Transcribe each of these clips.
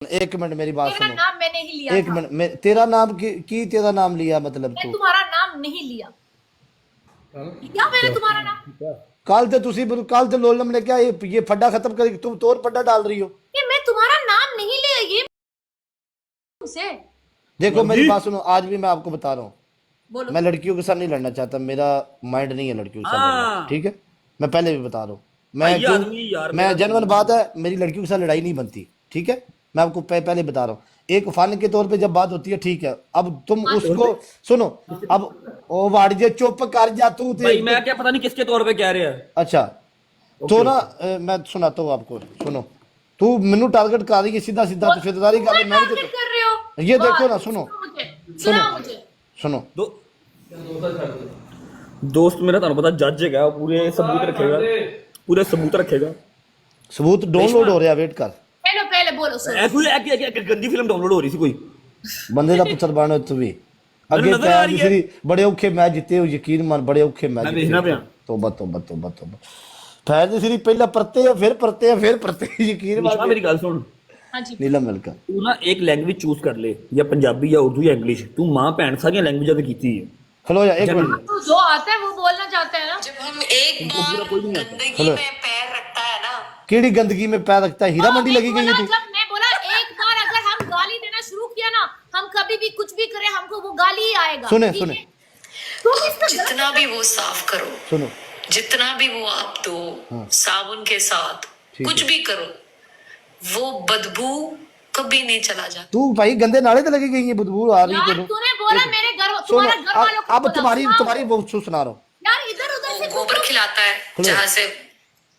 एक मिनट मेरी बात तेरा सुनो। नाम मैंने ही लिया एक था। मिनट तेरा नाम की तेरा नाम लिया मतलब मैं तू तुम्हारा नाम नहीं लिया। लिया मैंने तुम्हारा नाम। कल ते तुसी कल ते लोलम ने क्या ये फड्डा खत्म कर तुम तोर फड्डा डाल रही हो। ये मैं तुम्हारा नाम नहीं लिया ये तुमसे। देखो मेरी बात सुनो, आज भी मैं आपको बता रहा हूँ, बोलो। मैं लड़कियों के साथ नहीं लड़ना चाहता, मेरा माइंड नहीं है लड़कियों के साथ लड़ना, हाँ ठीक है। मैं पहले भी बता रहा हूँ, मैं भाई क्यों आदमी यार मैं मेरा जनवन बात है, मेरी लड़कियों के साथ लड़ाई नहीं बनती, ठीक है। मैं आपको पहले बता रहा हूँ, एक फन के तौर पे जब बात होती है ठीक है, अब तुम उसको सुनो। अब ओ वाड़िये चुप कर जा तू भाई मैं क्या पता नहीं किसके तौर पे कह रहे हैं। अच्छा तो ना मैं सुनाता हूँ आपको, सुनो। तू मेनू टारगेट कर रही है सीधा सीधा, तो फिरदारी कर मैं भी टारगेट कर रहे हो। ये देखो ना, सुनो सुना मुझे। सुनो। दो दोस्त मेरा ਤੁਹਾਨੂੰ पता जज है, पूरे सबूत रखेगा, पूरे सबूत रखेगा। सबूत डाउनलोड हो रहा है, वेट कर। पहले पहले बोलो सुनो। ऐसी गंदी फिल्म डाउनलोड हो रही थी कोई। बंदे का पुत्र बनो तू भी अगे नजर आ रही है। पैर बड़े औखे मैच जीते हो, यकीन मान बड़े औखे मैच मैं देखना पिया। तोबा तोबा तोबा तोबा। फैज दी सीरी पहला परते है फिर परते है फिर परते है, यकीन निशा मान। मेरी गल सुन, हाँ जी। नीलम मिलकर तू ना एक लैंग्वेज चूज कर ले, या पंजाबी या उर्दू या इंग्लिश। तू मां भैन सारियां लैंग्वेजां ते कीती है। खलो जा एक मिनट। तो जो आता है वो बोलना चाहते हैं ना। जब हम एक बार गंदगी हेलो। में पैर रखता है ना, केड़ी गंदगी में पैर रखता है, हीरा मंडी लगी गई है तू। जब मैं बोला एक बार अगर हम गाली देना शुरू किया ना, हम कभी भी कुछ भी करें हमको वो गाली ही आएगा। सुने ठीक सुने है? तुम इसका जितना भी वो साफ करो, सुनो, जितना भी वो आप दो साबुन के साथ, ठीक कुछ है। भी करो, वो बदबू कभी नहीं चला जाता। तू भाई गंदे नाले तो लगी गई है, बदबू आ रही यार तेरे। तूने बोला मेरे घर सुनो तुम्हारा घर वालों को अब बोला, तुम्हारी सुनाओ। तुम्हारी वो सुना रहा हूँ। यार इधर उधर से गोबर खिलाता है खुलो। जहाँ से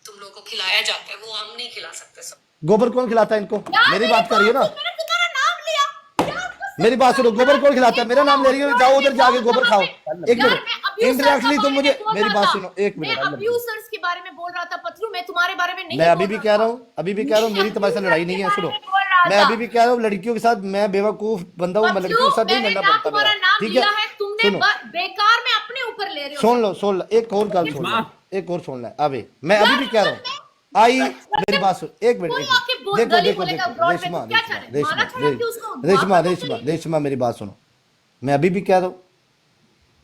तुम लोग को खिलाया जाता है, वो हम नहीं खिला सकते सब। गोबर कौन खिलाता है इनको, यार मेरी बात कर रही हो ना, मैंने तुम्हारा नाम लिया। यार, आपको मेरी बात सुनो। गोबर कौन खिलाता है, मेरा नाम ले रही हो, जाओ उधर जाके गोबर खाओ। एक यार, मिनट मैं abusers इंडायरेक्टली के तुम बारे मुझे में बोल मेरी रहा बात था। सुनो, एक मैं मिनट। abusers के बारे में बोल रहा था पतलू, मैं तुम्हारे बारे में नहीं मैं अभी बोल भी रहा कह था। रहा हूँ, अभी भी कह रहा हूँ, मेरी तुम्हारे साथ लड़ाई नहीं है। सुनो मैं अभी भी कह रहा हूँ, लड़कियों के साथ मैं बेवकूफ बंदा हूँ, मैं लड़कियों के साथ नहीं मैंने लड़ना ना पड़ता तुम्हारा मेरा, नाम ठीक लिया है। है, तुमने सुनो बेकार में अपने ऊपर ले रहे हो। सुन लो एक और गल सुन लो, एक और सुन ले अभी। मैं अभी भी कह रहा हूँ आई मेरी बात सुन, एक मिनट कोई एक आके मिनट देखो गली देखो बोलेगा देखो ब्रॉड में, रेशमा तो क्या रेशमा चाहे? मारा छोड़ा कि उसको रेशमा बात रेशमा करेगी? रेशमा मेरी बात सुनो। मैं अभी भी कह रहा हूँ,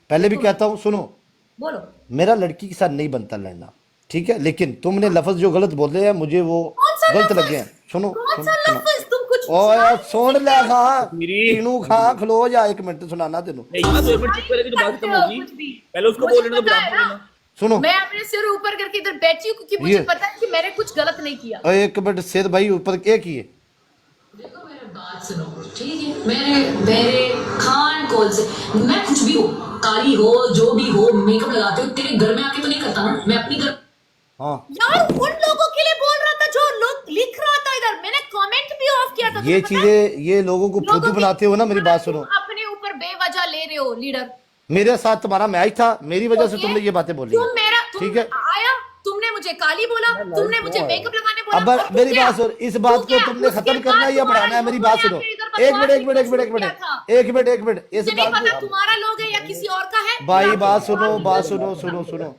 पहले भी कहता हूँ, सुनो। बोलो। मेरा लड़की के साथ नहीं बनता लड़ना, ठीक है, लेकिन तुमने लफ्ज जो गलत बोले हैं मुझे वो कौन सा गलत लफ्ज? लगे हैं। सुनो कौन सा सुनो लफ्ज? तुम कुछ ओ यार सुन ले खां मेरी- तीनू खां खलो जा, एक मिनट सुनाना तेनू। नहीं, 2 मिनट चुप करेगी तो बात खत्म होगी। कुछ भी। पहले उसको मुझे बोलने दो, पता है फिर आप ना। बोलना। सुनो मैं अपने सिर ऊपर करके इधर बैठी हूँ क्योंकि मुझे ये- पता है कि मैंने कुछ गलत नहीं किया। एक मिनट सिर भाई ऊपर क्या किए। देखो मेरे बात सुनो, ठीक है। मेरे खान कौन से, मैं कुछ भी हो, काली हो, जो भी हो, मेकअप लगाते हो, तेरे घर में आके तो नहीं करता ना, मैं अपनी घर। हाँ यार उन लोगों के लिए बोल रहा था जो लोग लिख रहा था इधर, मैंने कमेंट भी ऑफ किया था। ये तुम्हें पता है? चीजें ये लोगों को लोगों फुद्दू की- बनाते हो ना, मेरी बात सुनो। तुम अपने ऊपर बेवजह ले रहे हो लीडर। मेरे साथ तुम्हारा मैच था, मेरी वजह से तुमने ये बातें बोली तुम मेरा ठीक है। आया, तुमने मुझे काली बोला, तुमने मुझे मेकअप लगाने बोला। अब और तू मेरी क्या? बात सुन, इस बात तू को क्या? तुमने उसके खत्म करना बाद है या बढ़ाना है, तुम्हारे मेरी लोगों बात ने सुनो। आके इधर एक मिनट बकवास एक मिनट एक मिनट एक शुरू किया मिनट था। एक मिनट एक मिनट इस मुझे नहीं बात पता को तुम्हारा लोग है या किसी और का है। भाई या बात किसी सुनो और बात का। सुनो सुनो सुनो,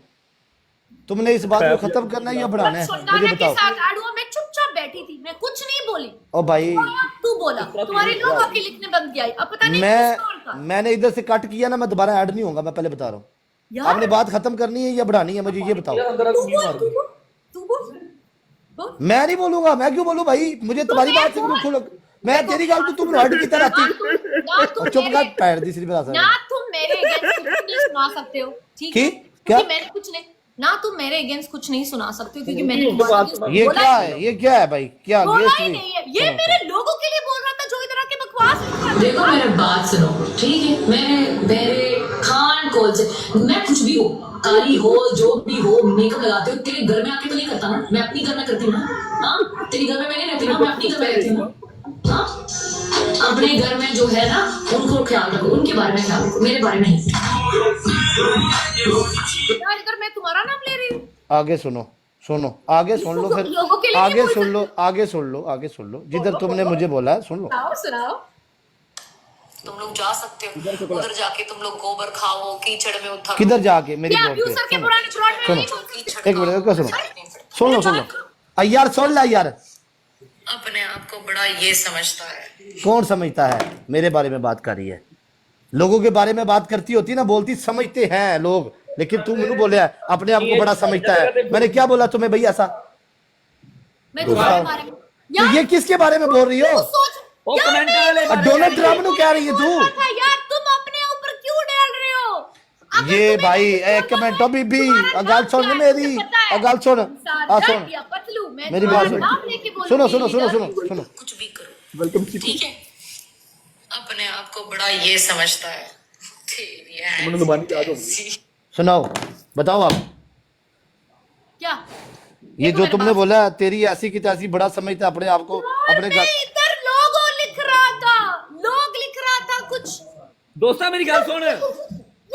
तुमने इस बात को खत्म करना है या बढ़ाना है, सुल्ताना मुझे के बताओ। साथ आड़ुआ में चुपचाप बैठी थी, मैं कुछ नहीं बोली। ओ भाई तू बोला, तुम्हारे लोगों के लिखने बंद किया। अब पता नहीं किसका और का। मैंने इधर से कट किया ना, मैं दोबारा ऐड नहीं होगा, मैं पहले बता रहा हूँ। यार आपने बात खत्म करनी है या बढ़ानी है, मुझे ये बताओ। तू बोल। बोल। मैं नहीं बोलूंगा, मैं क्यों बोलूं भाई, मुझे तुम्हारी मैं बात से बोल- खुल मैं तेरी गल तो तुम हट की तरह ना थी तुम और चुप मेरे- कर पैर दी सिर्फ बता ना तुम मेरे अगेंस्ट कुछ नहीं सुना सकते हो, ठीक की? है? क्या? क्योंकि मैंने कुछ नहीं, ना तुम मेरे अगेंस्ट कुछ नहीं सुना सकते हो क्योंकि मैंने ये बोला क्या है, ये क्या है भाई, क्या बोला गेस्ट ही भी नहीं है। ये मेरे लोगों के लिए बोल रहा था जो इधर आके बकवास कर रहा था। देखो मेरे बात सुनो, ठीक है। मेरे खान कौन से, मैं कुछ भी हो, काली हो, जो भी हो, मेकअप लगाते हो, तेरे घर में आके तो नहीं करता ना, मैं अपनी घर में करती हूँ ना। हाँ, तेरे घर में मैं नहीं रहती ना, मैं अपनी घर में रहती हूँ ना। हाँ, अपने घर में जो है ना उनको ख्याल रखो, उनके बारे में ख्याल रखो, मेरे बारे में नहीं। यार इधर मैं तुम्हारा नाम ले रही हूँ। आगे सुनो सुनो आगे सुन लो, फिर लोगों के लिए आगे नहीं सुन लो आगे सुन लो आगे सुन लो, जिधर तुमने मुझे बोला है सुन लो। सुनाओ। तुम लोग जा सकते हो उधर जाके, तुम लोग गोबर खाओ, कीचड़ में उठा किधर जाके मेरी क्या ब्लॉग पे अब्यूजर के सुनो पुराने प्लॉट में सुनो नहीं बोलती? कीचड़ एक मिनट खाओ। सुनो सुन लो सुन लो यार सुन ले यार अपने आप को बड़ा ये समझता है। कौन समझता है? मेरे बारे में बात कर रही है, लोगों के बारे में बात करती होती ना, बोलती समझते हैं लोग, लेकिन तू मैंने बोलिया अपने आप को बड़ा समझता है। मैंने क्या बोला तुम्हें भाई ऐसा? मैं तुम्हारे बारे में तो ये किसके बारे में बोल रही हो? सोच ओ कमेंट वाले डोनाल्ड ट्रम्प को कह रही है तू? यार तुम अपने ऊपर क्यों डाल रहे हो? अगर ये तुम्हें भाई एक कमेंट बीबी गल सुन मेरी, गल सुन, आ सुन पतलू, मैं मेरी तुम्हारा बात सुन, नाम लेके बोलूंगी, सुनो सुनो सुनो इधर। सुनो सुनो। कुछ भी करो, ठीक है? अपने आप को बड़ा ये समझता है। तेरी मैंने जुबान याद हो ऐसी। सुनाओ, बताओ आप। क्या ये जो तुमने बोला तेरी ऐसी की तैसी बड़ा समझता अपने आप को, अपने मैं इधर लोगो लिख रहा था, लोग लिख रहा था कुछ। दोस्ता मेरी गल सुन,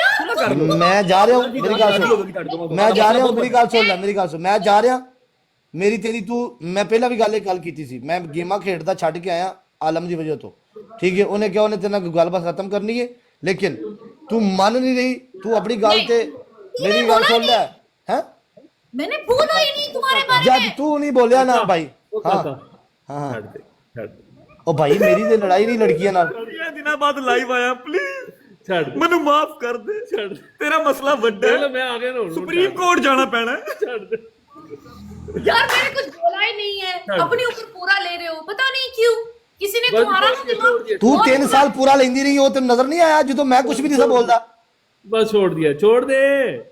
सुना कर लो। मैं जा रहा हूँ, मेरी गल सुन, मैं जा रहा हूँ, मेरी गल सुन ले, मेरी गल सुन, मैं जा रहा, मेरी तेरी तू, मैं पहला भी गल की थी, मैं गेमा खेडदा छड़ के आया आलम की वजह तो, ठीक है? उन्हें क्या, उन्हें तेना गलबात खत्म करनी है, लेकिन तू मान नहीं रही, तू अपनी गल ते मेरी गल सुन ले, हैं? मैंने बोला ही नहीं तुम्हारे बारे जब में। तू नहीं बोलिया ना भाई, हाँ हाँ ਛੱਡ ਦੇ, ਛੱਡ ਦੇ। ओ भाई मेरी ते लड़ाई नहीं लड़कियां नाल। ਇਹ ਦਿਨਾਂ ਬਾਅਦ ਲਾਈਵ ਆਇਆ ਪਲੀਜ਼ ਛੱਡ ਮੈਨੂੰ ਮਾਫ ਕਰ ਦੇ, ਛੱਡ ਤੇਰਾ ਮਸਲਾ ਵੱਡਾ ਹੈ, ਮੈਂ ਆ ਗਿਆ ਨਾ ਸੁਪਰੀਮ ਕੋਰਟ ਜਾਣਾ ਪੈਣਾ ਹੈ, ਛੱਡ ਦੇ। यार मैंने कुछ बोला ही नहीं है, अपने ऊपर पूरा ले रहे हो, पता नहीं क्यों। किसी ने तुम्हारा ना दिमाग, तू 3 साल पूरा लेंदी रही हो, तेन नजर नहीं आया जो मैं कुछ भी नहीं सा बोलता? बस छोड़ दिया, छोड़ दे।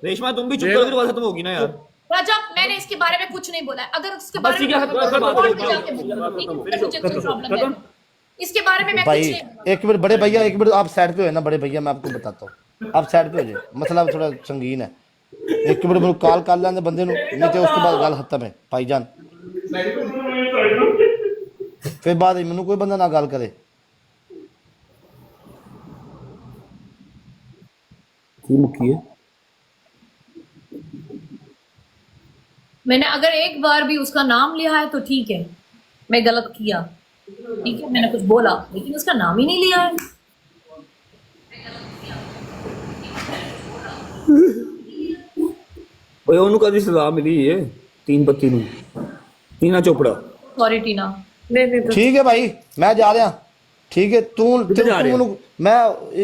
रेशमा तुम भी चुप करो, फिर बात खत्म होगी ना यार। रजब मैंने इसके बारे में कुछ नहीं बोला है। अगर उसके बस बारे ठीक है, में खत्म, कोर्ट में जाके बोलूंगी, ठीक है? मुझे कोई प्रॉब्लम है, इसके बारे में मैं कुछ भाई नहीं। एक मिनट बड़े भैया, एक मिनट आप साइड पे हो ना बड़े भैया, मैं आपको बताता हूँ, आप साइड पे हो जाए, मसला थोड़ा संगीन है। एक मिनट मेरे कॉल कर लेंगे बंदे नु, नहीं तो उसके बाद गल खत्म है भाईजान, फिर बाद मैनू कोई बंदा ना गल करे। की मुक्की है मैंने अगर एक बार भी उसका नाम लिया है तो ठीक है, मैं गलत किया, ठीक है? मैंने कुछ बोला लेकिन उसका नाम ही नहीं लिया है। ਓਏ ਉਹਨੂੰ ਕਦੀ ਸਜ਼ਾ ਮਿਲੀ ਏ तीन पत्ती ਨੂੰ टीना चोपड़ा। सॉरी टीना, नहीं ठीक है भाई मैं जा रहा, ठीक है? तू जा रहे हो? मैं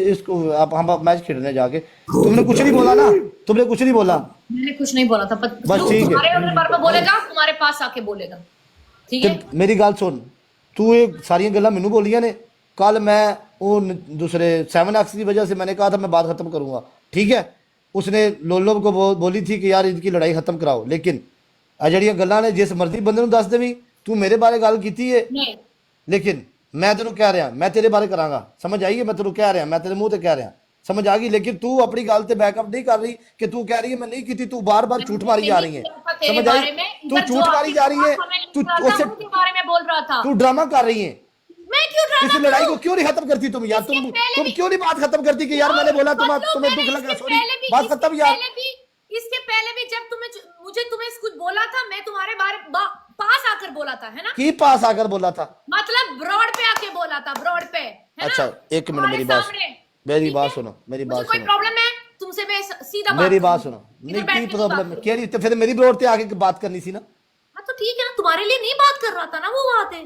इसको आप हम मैच खेलने जाके, तुमने कुछ नहीं बोला ना, तुमने कुछ नहीं बोला, मैंने कुछ नहीं बोला था। बस ठीक है। तुम्हारे अपने बारे में बोलेगा, तुम्हारे पास आके बोलेगा, ठीक है? ਤੇ ਮੇਰੀ ਗੱਲ ਸੁਣ, तू ये सारी गल्लां मैनू बोलियां ने, कल मैं वो दूसरे 7X की वजह से मैंने कहा था मैं बात खत्म करूंगा, ठीक है? उसने लोलो को बोली थी कि यार इनकी लड़ाई खत्म कराओ, लेकिन आ जड़ियां गल्लां ने जिस मर्जी बंदे नूं दस देवी, तू मेरे बारे गल कीती है, नहीं लेकिन मैं तेनू कह रहा मैं तेरे बारे करांगा, समझ आई है? मैं तेनू कह रहा, मैं तेरे मुंह ते कह रहा, समझ आ गई? लेकिन तू अपनी गल ते बैकअप नहीं कर रही कि तू कह रही है मैं नहीं की, तू बार बार झूठ मारी जा रही है, समझ आई? तू झूठ मारी जा रही है, तू उससे के बारे में बोल रहा था। तू ड्रामा कर रही है। मैं क्यों इस ड्रामा लड़ाई को करूं? क्यों नहीं खत्म करती तुम यार? इसके पहले तुम भी- क्यों नहीं बात खत्म करती कि यार मैंने बोला तुम्हें मतलब तुम्हें मैंने दुख लगा, इसके सॉरी पहले भी- बात इसके खत्म यार। पहले भी- इसके पहले भी जब मुझे तुम्हें कुछ बोला था, मैं तुम्हारे बारे पास आकर बोला था, है ना? की पास आकर बोला था? मतलब ब्रॉड पे आके बोला था, ब्रॉड पे, है अच्छा ना? एक मिनट तुम्हारे मेरी बात, सामने, मेरी ठीक बात है? सुनो, मेरी मुझे बात कोई सुनो, प्रॉब्लम है तुमसे, मैं सीधा मेरी बात करूंगी। सुनो। इधर नहीं बैठ की के प्रॉब्लम बात केड़ी तो फिर मेरी ब्रोड ते आके बात करनी सी ना। हाँ तो ठीक है ना, तुम्हारे लिए नहीं बात कर रहा था ना, वो बात है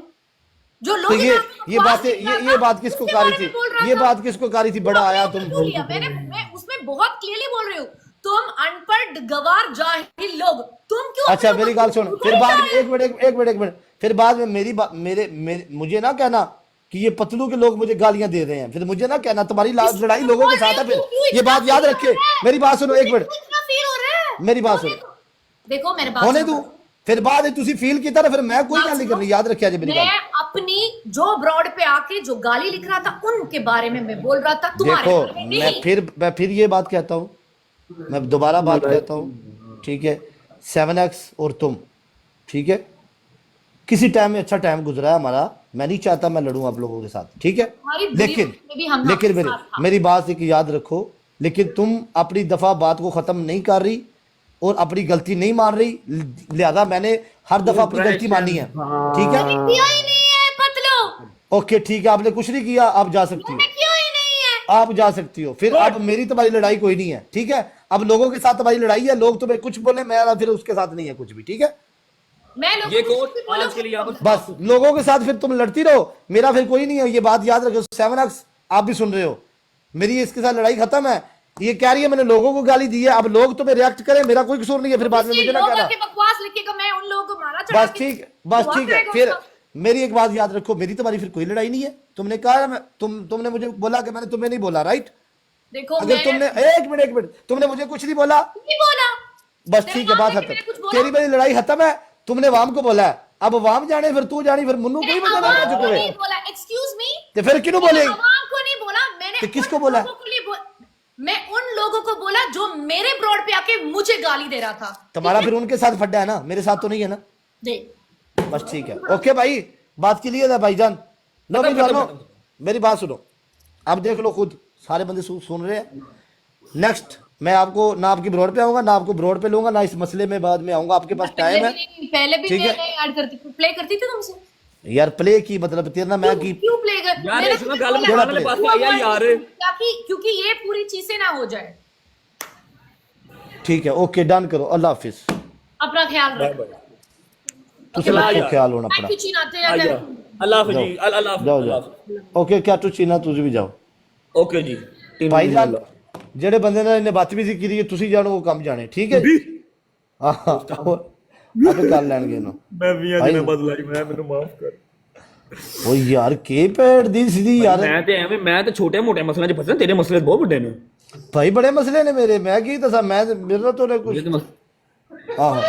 जो तो लोग ये बातें ये बात किसको कारी थी? ये बात किसको कारी थी? बड़ा आया तुम, मैं उसमें बहुत क्लियरली बोल रही हूँ, तुम अनपढ़ गवार जाहिल लोग, तुम क्यों अच्छा अपने मेरी ऊपर गाल सुन, तुम फिर क्यों बाद नहीं में एक मिनट फिर बाद में मेरी मेरे मुझे ना कहना कि ये पतलू के लोग मुझे गालियां दे रहे हैं, फिर मुझे ना कहना तुम्हारी लड़ाई लोगों के साथ है, फिर ये बात याद रखे। मेरी बात सुनो, एक मिनट इतना फील हो रहा है? मेरी बात सुनो, देखो मेरे बात होने सुनो। तू फिर बाद में तुसी फील की तरह, फिर मैं कोई गल नहीं करनी, याद रखिया जी मेरी मैं बात। अपनी जो ब्रॉड पे आके जो गाली लिख रहा था उनके बारे में मैं बोल रहा था, तुम्हारे देखो बारे में नहीं। मैं फिर ये बात कहता हूँ, मैं दोबारा बात कहता हूँ, ठीक है? 7X और तुम, ठीक है? किसी टाइम में अच्छा टाइम गुजरा है हमारा, मैं नहीं चाहता मैं लड़ूं आप लोगों के साथ, ठीक है? हमारी बुरी लेकिन वक्त में भी हम लेकिन आपके साथ था। मेरी बात एक याद रखो, लेकिन तुम अपनी दफा बात को खत्म नहीं कर रही और अपनी गलती नहीं मान रही, लिहाजा मैंने हर दफा अपनी गलती मानी है, ठीक है? किया ही नहीं है पतलू, ओके ठीक है, आपने कुछ नहीं किया, आप जा सकती हो, क्यों ही नहीं है? आप जा सकती हो। फिर अब मेरी तुम्हारी लड़ाई कोई नहीं है, ठीक है? अब लोगों के साथ तुम्हारी लड़ाई है, लोग तुम्हें कुछ बोले, मेरा फिर उसके साथ नहीं है कुछ भी, ठीक है? मैं लोगों ये को कोर्ट कुछ भी बोलूं, आज के लिए यहाँ पर बस लोगों के साथ फिर तुम लड़ती रहो, मेरा फिर कोई नहीं है, ये बात याद रखो। 7x आप भी सुन रहे हो, मेरी इसके साथ लड़ाई खत्म है। ये कह रही है मैंने लोगों को गाली दी है, अब लोग तुम्हें रिएक्ट करें, मेरा कोई कसूर नहीं है, फिर बाद में मुझे ना लोग कहना। आके बकवास लिखेगा, मैं उन लोगों को मारा चढ़ा बस ठीक है। फिर मेरी एक बात याद रखो, मेरी तुम्हारी फिर कोई लड़ाई नहीं है। तुमने कहा मैं तुमने मुझे बोला कि मैंने तुम्हें नहीं बोला, राइट? देखो अगर मैं तुमने एक मिनट तुमने मुझे कुछ नहीं बोला, नहीं बोला, बस ठीक है, बात मैंने खत्म। कुछ बोला? तेरी मेरी लड़ाई खत्म है, तुमने वाम को बोला है, अब वाम जाने फिर तू जानी, फिर मुन्नू कोई मैंने बता आवाम चुके को हुए नहीं बोला, एक्सक्यूज मी, तो फिर क्यों बोलेगी? आवाम को नहीं बोला मैंने, तो किसको उन बोला? लोगों को नहीं मैं उन लोगों को बोला जो मेरे ब्रॉड पे आके मुझे गाली दे रहा था। तुम्हारा फिर उनके साथ फड्डा है ना, मेरे साथ तो नहीं है ना। देख बस ठीक है, ओके भाई, बात क्लियर है भाईजान। लो मेरी जानो, मेरी बात सुनो, आप देख लो खुद, सारे बंदे सुन रहे हैं। नेक्स्ट मैं आपको ना आपकी ब्रॉड पे आऊंगा, ना आपको ब्रॉड पे लूंगा, ना इस मसले में बाद में आऊंगा, आपके पास टाइम है। पहले भी ठीक मैं है। ऐड करती प्ले करती थी तुमसे। यार प्ले की मतलब तेरा ना मैं की क्यों प्ले कर यार मैंने इसमें तुम्हें गल बोला, वाले पास आया यार। क्योंकि ये पूरी चीजें ना हो जाए। ठीक है, ओके डन करो, अल्लाह हाफिज। अपना ख्याल रखो। तुझे लगता ख्याल होना मैं पड़ा। कुछ चिनाते आ जा। अल्लाह हाफिज जी, जाओ अल्लाह जाओ हाफिज। ओके, क्या तू चीना तुझे भी जाओ। ओके जी भाईजान ਜਿਹੜੇ ਬੰਦੇ ਨਾਲ ਇਹਨੇ ਬਦਤਮੀਜ਼ੀ ਕੀਤੀ ਹੈ, ਤੁਸੀਂ ਜਾਣੋ ਉਹ ਕੰਮ ਜਾਣੇ, ਠੀਕ ਹੈ? ਹਾਂ ਆਪੇ ਕਰ ਲੈਣਗੇ ਇਹਨੂੰ। ਮੈਂ ਵੀ ਅੱਜ ਮੈਂ ਬਦਲਾਈ, ਮੈਂ ਮੈਨੂੰ ਮਾਫ ਕਰ। ਓ ਯਾਰ ਕੀ ਪੈੜ ਦੀ ਸਿੱਧੀ ਯਾਰ, ਮੈਂ ਤੇ ਛੋਟੇ ਮੋਟੇ ਮਸਲਿਆਂ 'ਚ ਫਸਿਆ, ਤੇਰੇ ਮਸਲੇ ਬਹੁਤ ਵੱਡੇ ਨੇ ਭਾਈ ਬੜੇ ਮਸਲੇ ਨੇ ਮੇਰੇ, ਮੈਂ ਕੀ ਦੱਸਾਂ, ਮੈਂ ਮੇਰੇ ਤੋਂ ਨੇ ਕੁਝ। ਆਹੋ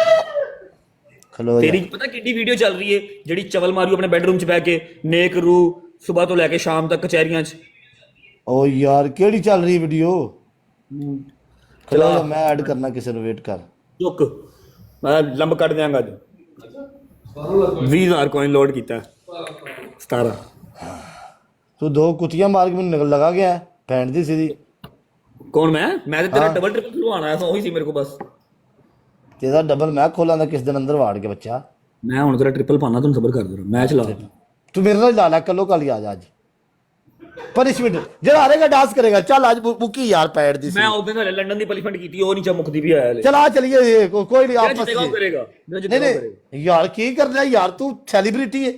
ਖਲੋ ਤੇਰੀ ਪਤਾ ਕਿੱਡੀ ਵੀਡੀਓ ਚੱਲ ਰਹੀ ਹੈ ਜਿਹੜੀ ਚਵਲ ਮਾਰੂ ਆਪਣੇ ਬੈਡਰੂਮ 'ਚ ਬਹਿ ਕੇ, ਨੇਕ ਰੂ ਸਵੇਰ ਤੋਂ ਲੈ ਕੇ ਸ਼ਾਮ ਤੱਕ ਕਚਹਿਰੀਆਂ 'ਚ। ਓ ਯਾਰ ਕਿਹੜੀ ਚੱਲ ਰਹੀ ਵੀਡੀਓ? ਚਲੋ ਮੈਂ ਐਡ ਕਰਨਾ, ਕਿਸੇ ਨੂੰ ਵੇਟ ਕਰ। ਚੁੱਕ, ਮੈਂ ਲੰਬ ਕੱਢ ਦਿਆਂਗਾ ਅੱਜ। 20,000 ਕੋਇਨ ਲੋਡ ਕੀਤਾ, 17। ਤੂੰ ਦੋ ਕੁੱਤੀਆਂ ਮਾਰ ਕੇ ਮੈਨੂੰ ਨਿਕਲ ਲਗਾ ਗਿਆ ਭੈਣ ਦੀ ਸਿੱਧੀ। ਕੌਣ ਮੈਂ ਤੇ ਤੇਰਾ ਡਬਲ ਟ੍ਰਿਪਲ ਖਲਵਾਣਾ ਹੈ, ਉਹੀ ਸੀ ਮੇਰੇ ਕੋਲ ਬਸ। ਤੇਰਾ ਡਬਲ ਮੈਂ ਖੋਲਾਂਦਾ ਕਿਸ ਦਿਨ ਅੰਦਰ ਵਾੜ ਕੇ ਬੱਚਾ। ਮੈਂ ਹੁਣ ਤੇਰਾ ਟ੍ਰਿਪਲ ਪਾਣਾ, ਤੈਨੂੰ ਸਬਰ ਕਰ ਦੇ, ਮੈਚ ਲਾ। ਤੂੰ ਮੇਰੇ ਨਾਲ ਲਾ ਲੈ, ਕੱਲੋ ਕੱਲ ਆ ਜਾ ਅੱਜ। ਪਨਿਸ਼ਮੈਂਟ ਜਿਹੜਾ ਹਾਰੇਗਾ ਡਾਂਸ ਕਰੇਗਾ। ਚੱਲ ਅੱਜ ਮੁੱਕੀ ਯਾਰ ਪੈੜ ਦੀ ਮੈਂ ਉਹਦੇ ਨਾਲ ਲੰਡਨ ਦੀ ਪਲਿਫੈਂਟ ਕੀਤੀ, ਉਹ ਨਹੀਂ ਚਮਕਦੀ ਵੀ ਆਇਆ। ਚਲ ਆ ਚਲੀਏ, ਕੋਈ ਨਹੀਂ ਆਪਸ ਕਰੇਗਾ ਨਹੀਂ ਨਹੀਂ ਯਾਰ ਕੀ ਕਰਨਾ ਯਾਰ, ਤੂੰ ਸੈਲੀਬ੍ਰਿਟੀ ਹੈ।